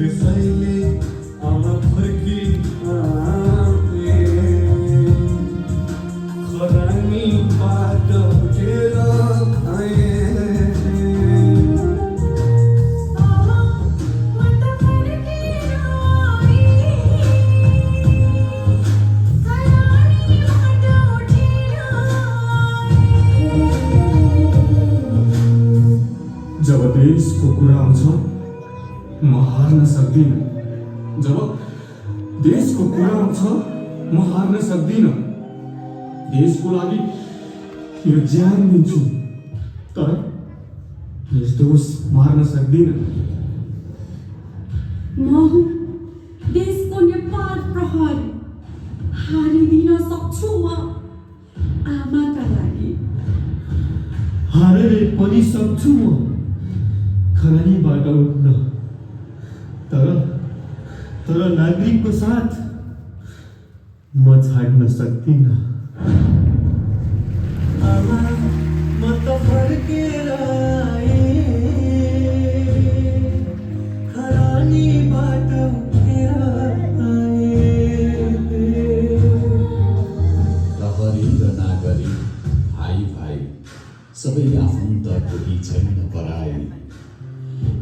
त्यसैले आमा फर्की आए कुरा आउँछ म हार्न सक्दिनँ। जब देशको कुरा आउँछ म हार्न सक्दिनँ। देशको लागि यो ज्यान दिन्छु, तर निर्दोष मार्न सक्दिनँ। म हुँ देशको नेपाल प्रहरी, हारिदिन सक्छु म आमाका लागि। हारेर पनि सक्छु म खरानीबाट उठ्न, तर नागरिकको साथ म छाड्न सक्दिनँ। आमा म त फर्केर आएँ, खरानीबाट उठेर आएँ। प्रहरी र नागरिक, भाइ भाइ सबै आफन्त कोही छैन पराई।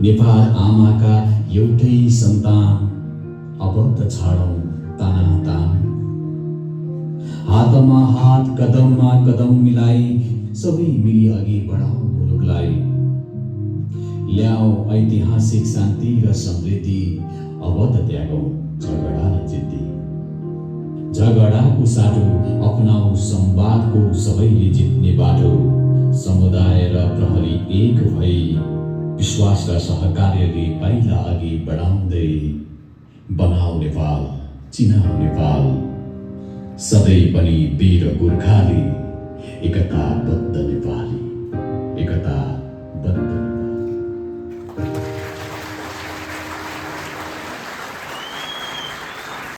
नेपाल आमाका एउटै सन्तान, अब त छाडौँ तानातान। हातमा हात कदममा कदम मिलाई सबै मिली अघि बढाऊ मुलुकलाई। ल्याऊ ऐतिहासिक शान्ति र समृद्धि, अब त त्यागौँ झगडा र जिद्दी। झगडाको साटो अपनाऊ संवादको सबैले जित्ने बाटो। समुदाय र प्रहरी एक भई विश्वास र सहकार्यले पाइला अघि बढाउँदै बनाऊ नेपाल, चिनाऊ नेपाल। सधैँ पनि वीर गोर्खाली, एकताबद्ध नेपाली, एकताबद्ध